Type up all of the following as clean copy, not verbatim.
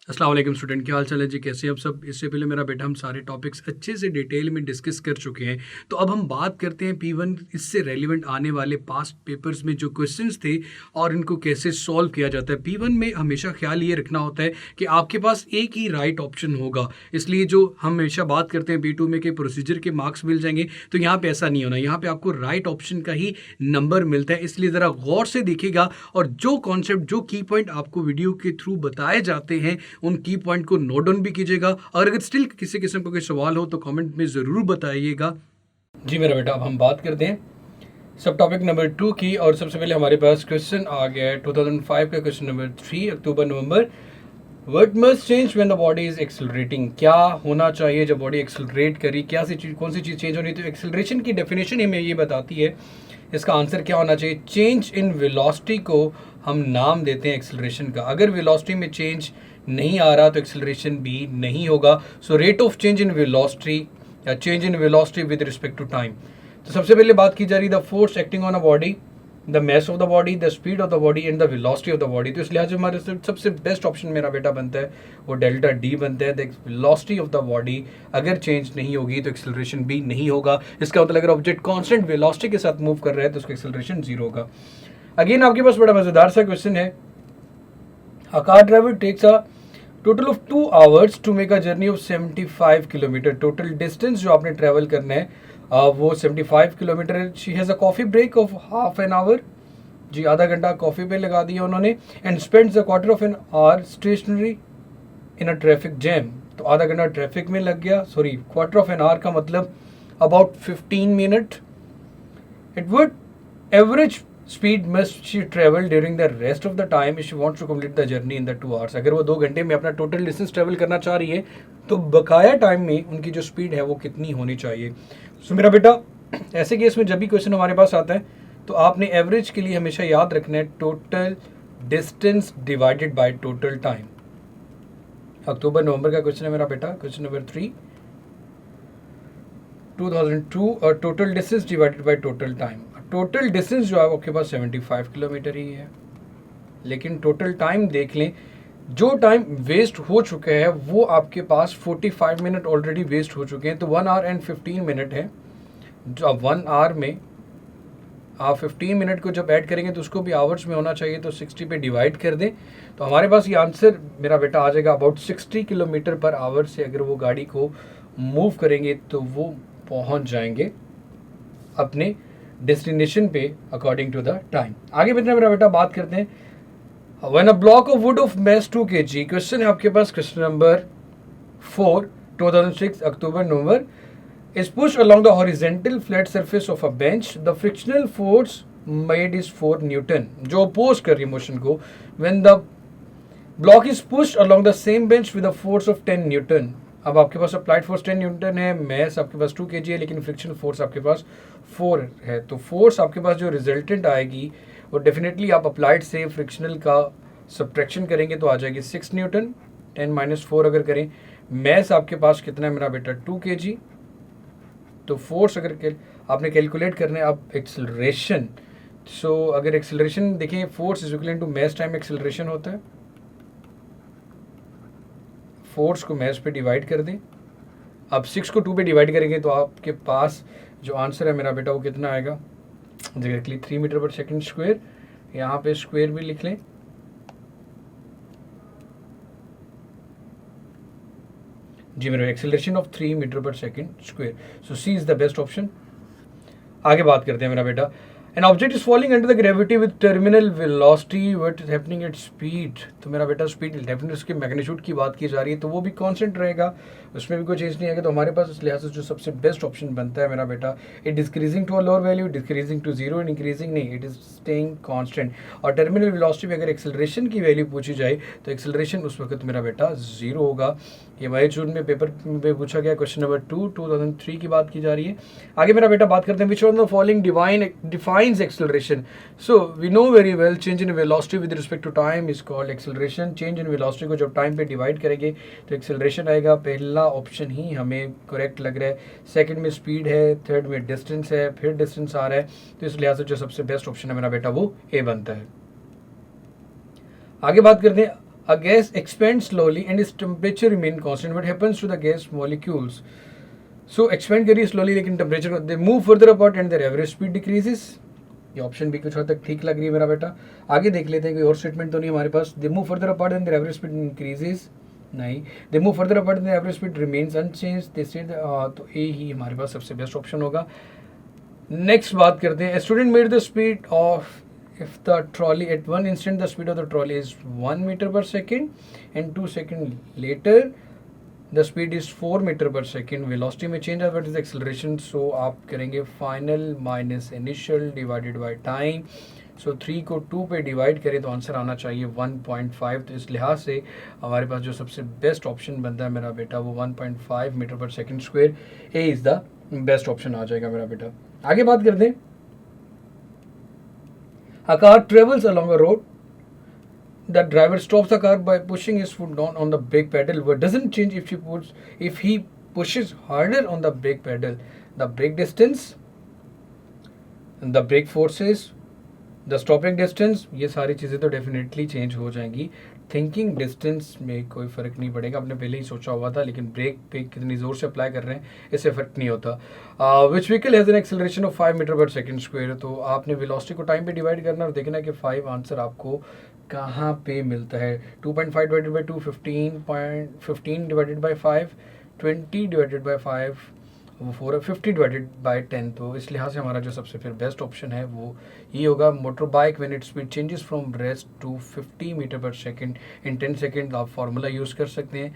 अस्सलाम वालेकुम स्टूडेंट, क्या हाल चाल है जी? कैसे हैं आप सब? इससे पहले मेरा बेटा हम सारे टॉपिक्स अच्छे से डिटेल में डिस्कस कर चुके हैं। तो अब हम बात करते हैं P1 इससे रेलिवेंट आने वाले पास्ट पेपर्स में जो क्वेश्चंस थे और इनको कैसे सॉल्व किया जाता है। P1 में हमेशा ख्याल ये रखना होता है कि आपके पास एक ही राइट ऑप्शन होगा, इसलिए जो हम हमेशा बात करते हैं P2 में कि प्रोसीजर के मार्क्स मिल जाएंगे, तो यहाँ पे ऐसा नहीं होना। यहाँ पे आपको राइट ऑप्शन का ही नंबर मिलता है, इसलिए ज़रा गौर से देखिएगा और जो कॉन्सेप्ट, जो की पॉइंट आपको वीडियो के थ्रू बताए जाते हैं उन की पॉइंट को नोट डाउन भी कीजिएगा। और अगर स्टिल किसी किस्म का कोई सवाल हो तो कमेंट में ज़रूर बताइएगा। जी मेरा बेटा, अब हम बात करते हैं सब टॉपिक नंबर 2 की। और सबसे पहले हमारे पास क्वेश्चन आ गया है 2005 का question number 3, October November. What must change when the body is accelerating? क्या होना चाहिए जब बॉडी एक्सेलरेट करी? क्या सी चीज़, कौन सी चीज़ चेंज होनी? तो एक्सेलरेशन की डेफिनेशन हमें ये बताती है, इसका आंसर क्या होना चाहिए? चेंज इन वेलोसिटी को हम नाम देते हैं एक्सेलरेशन का। अगर वेलोसिटी में चेंज नहीं आ रहा तो एक्सेलरेशन भी नहीं होगा। So rate of change in velocity या change in velocity with respect to time. तो सबसे पहले बात की जा रही है the force acting on a body, the mass of the body, the speed of the body and the velocity of the body. तो इस लिहाज से हमारे सबसे बेस्ट ऑप्शन मेरा बेटा बनता है वो डेल्टा डी बनता है। The velocity of the body अगर चेंज नहीं होगी तो एक्सेलरेशन भी नहीं होगा। इसका मतलब अगर ऑब्जेक्ट कांस्टेंट वेलोसिटी के साथ मूव कर रहा है तो उसका एक्सेलरेशन जीरो होगा। अगेन आपके पास बड़ा मजेदार सा क्वेश्चन है। A car driver takes a total of 2 hours to make a journey of 75 kilometre. Total distance जो आपने ट्रेवल करना है वो 75 किलोमीटर है। She has a coffee break of half an hour. जी, आधा घंटा कॉफ़ी पे लगा दिया उन्होंने। And spends a quarter of an hour stationary in a traffic jam. तो आधा घंटा ट्रैफिक में लग गया, sorry quarter of an hour का मतलब about 15 minute. It would average speed must she travel during the rest of the time she wants to complete the journey in the 2 hours। अगर वो 2 घंटे में अपना टोटल डिस्टेंस ट्रेवल करना चाह रही है तो बकाया टाइम में उनकी जो स्पीड है वो कितनी होनी चाहिए। सो मेरा बेटा, ऐसे केस में जब भी क्वेश्चन हमारे पास आता है तो आपने एवरेज के लिए हमेशा याद रखना है total distance divided by total time. अक्टूबर नवंबर का क्वेश्चन है मेरा बेटा, क्वेश्चन नंबर 3 2002, और total distance divided by total time. Total distance जो है आपके पास 75 किलोमीटर ही है, लेकिन टोटल टाइम देख लें, जो टाइम वेस्ट हो चुका है वो आपके पास 45 मिनट ऑलरेडी वेस्ट हो चुके हैं। तो 1 hour and 15 मिनट है। जो अब 1 hour में आप 15 मिनट को जब ऐड करेंगे तो उसको भी आवर्स में होना चाहिए, तो 60 पे डिवाइड कर दें तो हमारे पास ये आंसर मेरा बेटा आ जाएगा अबाउट 60 किलोमीटर पर आवर से अगर वो गाड़ी को मूव करेंगे तो वो पहुंच जाएंगे अपने डेस्टिनेशन पे अकॉर्डिंग टू द टाइम। आगे बढ़ते मेरा बेटा बात करते हैं when a block of wood of mass 2 kg। Question है आपके पास क्वेश्चन नंबर 4 2006 अक्टूबर नवंबर is pushed along the horizontal flat surface of a bench. The frictional force made is 4 Newton, जो oppose कर रही मोशन को। When the block is pushed along the same bench with a force of 10 Newton। अब आपके पास applied force 10 Newton है, mess आपके पास 2 kg है, लेकिन फ्रिक्शनल फोर्स आपके पास 4 है। तो फोर्स आपके पास जो रिजल्टेंट आएगी वो डेफिनेटली आप अप्लाइड से फ्रिक्शनल का सब्ट्रैक्शन करेंगे तो आ जाएगी 6 न्यूटन। 10 - 4 अगर करें, मैस आपके पास कितना है मेरा बेटा 2 kg। तो फोर्स अगर आपने कैलकुलेट करना है अब एक्सेलरेशन। सो अगर एक्सेलरेशन देखें, force is equal to mass time acceleration होता है। फोर्स को मैस पे डिवाइड कर दें। अब 6 को 2 पे डिवाइड करेंगे तो आपके पास जो आंसर है मेरा बेटा वो कितना आएगा, डायरेक्टली 3 मीटर पर सेकेंड स्क्वायर। यहाँ पे स्क्वायर भी लिख लें। जी मेरा एक्सेलरेशन ऑफ 3 मीटर पर second square. So C is the best option. आगे बात करते हैं मेरा बेटा। An object is falling under the gravity with terminal velocity, what is happening at speed. तो मेरा बेटा स्पीड डेफिनेटली उसके मैग्नीट्यूड की बात की जा रही है तो वो भी कांस्टेंट रहेगा, उसमें भी कोई चेंज नहीं आएगा। तो हमारे पास इस लिहाज से जो सबसे बेस्ट ऑप्शन बनता है मेरा बेटा, it decreasing to a lower value, decreasing to zero, and increasing नहीं, इट इज स्टेइंग कांस्टेंट। और टर्मिनल वेलोसिटी में अगर एक्सेलरेशन की वैल्यू पूछी जाए तो एक्सेलरेशन उस वक्त मेरा बेटा जीरो होगा। ये हमारे जून में पेपर में पूछा गया क्वेश्चन नंबर 2 2003 की बात की जा रही है। आगे मेरा बेटा बात करते हैं which one the following defines acceleration. So we know very well change in velocity with respect to time is called acceleration. Change in velocity को जब टाइम पे डिवाइड करेंगे तो एक्सेलरेशन आएगा। पहला ऑप्शन ही हमें करेक्ट लग रहा है। सेकंड में स्पीड है, थर्ड में डिस्टेंस है, फिर डिस्टेंस आ रहा है, तो इस लिहाज से जो सबसे बेस्ट ऑप्शन है मेरा बेटा वो ए बनता है। आगे बात करते हैं A gas expands slowly and its temperature remain constant. What happens to the gas molecules? So expand करिए slowly लेकिन temperature they move further apart and their average speed decreases. ये ऑप्शन भी कुछ हद तक ठीक लग रही है मेरा बेटा. आगे देख लेते हैं कोई और स्टेटमेंट तो नहीं हमारे पास. They move further apart and their average speed increases. नहीं. They move further apart and their average speed remains unchanged. They say तो ए ही हमारे पास सबसे बेस्ट ऑप्शन होगा. नेक्स्ट बात करते हैं. A student made the speed of if the trolley at one instant the speed of the trolley is 1 meter per second and 2 seconds later the speed is 4 meter per second, velocity में change what is the acceleration? So आप करेंगे final minus initial divided by time. So 3 को 2 पे divide करें तो answer आना चाहिए 1.5. तो इस लिहाज से हमारे पास जो सबसे बेस्ट ऑप्शन बनता है मेरा बेटा वो 1.5 मीटर पर second square A is the best option आ जाएगा मेरा बेटा. आगे बात करते हैं. A car travels along a road. The driver stops the car by pushing his foot down on the brake pedal, but doesn't change if he pushes harder on the brake pedal. The brake distance, the brake forces, the stopping distance, ये सारी चीज़ें तो definitely change हो जाएंगी. Thinking distance में कोई फ़र्क नहीं पड़ेगा, आपने पहले ही सोचा हुआ था, लेकिन ब्रेक पे कितनी ज़ोर से अप्लाई कर रहे हैं इससे फ़र्क नहीं होता. Which vehicle has an acceleration of 5 metre पर सेकेंड स्क्वायर. तो आपने वेलोसिटी को टाइम पे डिवाइड करना और देखना है कि 5 आंसर आपको कहाँ पे मिलता है. 2.5 divided by 2 15 divided by 5 20 divided by 5 वो 4 50 डिवाइडेड बाई 10. तो इस लिहाज से हमारा जो सबसे फिर बेस्ट ऑप्शन है वो ये होगा. Motor bike when it speed changes from rest to 50 metre पर सेकेंड इन 10 सेकेंड. आप फार्मूला यूज़ कर सकते हैं.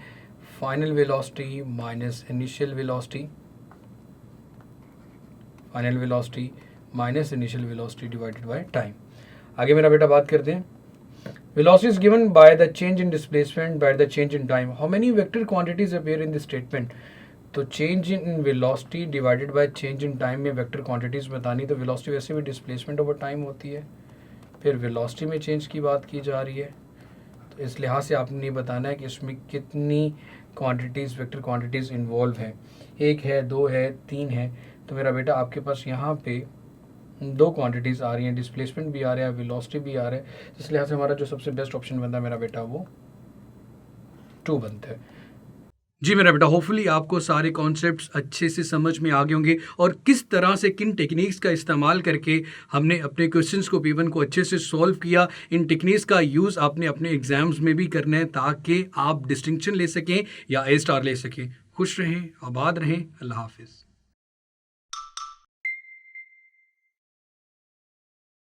Final velocity minus initial velocity, final velocity minus initial velocity divided by time. आगे मेरा बेटा बात करते हैं. Velocity is given by the change in displacement by the change in time. How many vector quantities appear in this statement? तो change in velocity divided by change in time में vector quantities बतानी. तो velocity वैसे भी displacement over time होती है, फिर velocity में चेंज की बात की जा रही है. तो इस लिहाज से आपने ये बताना है कि इसमें कितनी क्वांटिटीज़ वेक्टर क्वांटिटीज़ इन्वॉल्व हैं. 1 है, 2 है, 3 है. तो मेरा बेटा आपके पास यहाँ पे 2 क्वांटिटीज़ आ रही हैं, डिस्प्लेसमेंट भी आ रहा है, वेलोसिटी भी आ रहा है. इस लिहाज से हमारा जो सबसे बेस्ट ऑप्शन बनता है मेरा बेटा वो 2 बनता है. जी मेरा बेटा, होपफुली आपको सारे कॉन्सेप्ट्स अच्छे से समझ में आ गए होंगे और किस तरह से किन टेक्निक्स का इस्तेमाल करके हमने अपने क्वेश्चंस को P1 को अच्छे से सॉल्व किया. इन टेक्निक्स का यूज़ आपने अपने एग्जाम्स में भी करना है ताकि आप डिस्टिंक्शन ले सकें या A स्टार ले सकें. खुश रहें, आबाद रहें. अल्लाह हाफिज़.